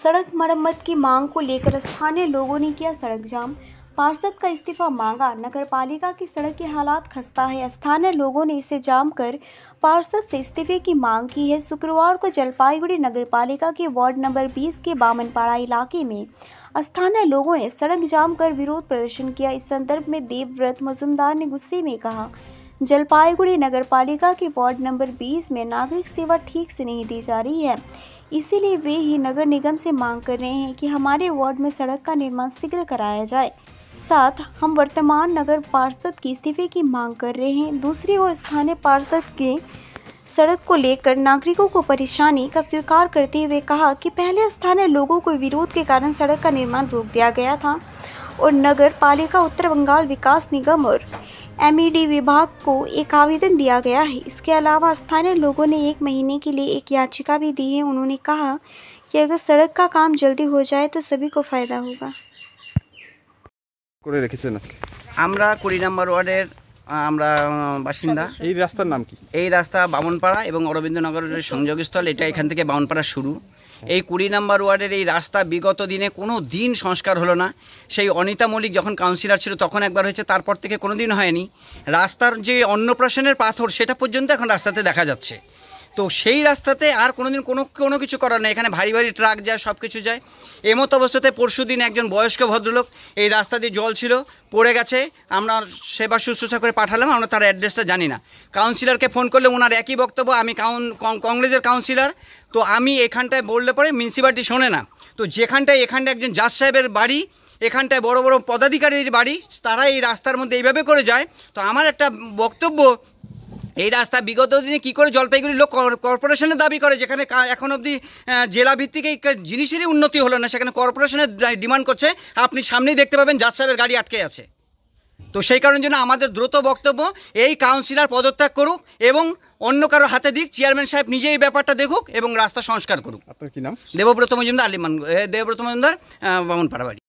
सड़क मरम्मत की मांग को लेकर स्थानीय लोगों ने किया सड़क जाम। पार्षद का इस्तीफा मांगा। नगर पालिका की सड़क के हालात खस्ता है। स्थानीय लोगों ने इसे जाम कर पार्षद से इस्तीफे की मांग की है। शुक्रवार को जलपाईगुड़ी नगर पालिका के वार्ड नंबर 20 के बामनपाड़ा इलाके में स्थानीय लोगों ने सड़क जाम कर विरोध प्रदर्शन किया। इस संदर्भ में देवव्रत मजुमदार ने गुस्से में कहा, जलपाईगुड़ी नगर पालिका के वार्ड नंबर 20 में नागरिक सेवा ठीक से नहीं दी जा रही है, इसीलिए वे ही नगर निगम से मांग कर रहे हैं कि हमारे वार्ड में सड़क का निर्माण शीघ्र कराया जाए। साथ हम वर्तमान नगर पार्षद की इस्तीफे की मांग कर रहे हैं। दूसरी ओर स्थानीय पार्षद के सड़क को लेकर नागरिकों को परेशानी का स्वीकार करते हुए कहा कि पहले स्थानीय लोगों को विरोध के कारण सड़क का निर्माण रोक दिया गया था और नगर पालिका उत्तर बंगाल विकास निगम और MED विभाग को एक आवेदन दिया गया है। इसके अलावा स्थानीय लोगों ने 1 महीने के लिए एक याचिका भी दी है। उन्होंने कहा कि अगर सड़क का काम जल्दी हो जाए तो सभी को फायदा होगा। আমরা 20 নম্বর ওয়ার্ডের আমরা বাসিন্দা। এই রাস্তার নাম কি? এই রাস্তা বামনপাড়া এবং অরবিন্দনগরের সংযোগস্থল। এটা এখান থেকে বামনপাড়া শুরু। এই 20 নম্বর ওয়ার্ডের এই রাস্তা বিগত দিনে কোনো দিন সংস্কার হলো না। সেই অনিতা মল্লিক যখন কাউন্সিলর ছিল তখন একবার হয়েছে, তারপর থেকে কোনো দিন হয়নি। রাস্তার যে অন্নপ্রাশনের পাথর সেটা পর্যন্ত এখন রাস্তাতে দেখা যাচ্ছে। তো সেই রাস্তাতে আর কোনোদিন কোনো কিছু করার নেই। এখানে ভারী ভারী ট্রাক যায়, সব কিছু যায়। এমতো অবস্থাতে পরশুদিন একজন বয়স্ক ভদ্রলোক এই রাস্তা দিয়ে জল ছিল, পড়ে গেছে। আমরা সেবা শুশ্রূষা করে পাঠালাম, আমরা তার অ্যাড্রেসটা জানি না। কাউন্সিলরকে ফোন করলে ওনার একই বক্তব্য, আমি কংগ্রেসের কাউন্সিলর, তো আমি এখানটায় বললে পরে মিউনিসিপ্যালিটি শোনে না। তো যেখানটায় একজন জাজ সাহেবের বাড়ি, এখানটায় বড় বড় পদাধিকারীর বাড়ি, তারা এই রাস্তার মধ্যে এইভাবে করে যায়। তো আমার একটা বক্তব্য, এই রাস্তা বিগত দিনে কী করে জলপাইগুড়ি লোক কর্পোরেশনের দাবি করে, যেখানে এখন অবধি জেলা ভিত্তিক এই জিনিসেরই উন্নতি হলো না, সেখানে কর্পোরেশনের ডিমান্ড করছে। আপনি সামনেই দেখতে পাবেন জাজ সাহেবের গাড়ি আটকে আছে। তো সেই কারণের জন্য আমাদের দ্রুত বক্তব্য, এই কাউন্সিলর পদত্যাগ করুক এবং অন্য কারো হাতে দিক। চেয়ারম্যান সাহেব নিজে এই ব্যাপারটা দেখুক এবং রাস্তা সংস্কার করুক। আপনার কি নাম? দেবব্রত মজুমদার, দেবব্রত মজুমদার, বামনপাড়া বাড়ি।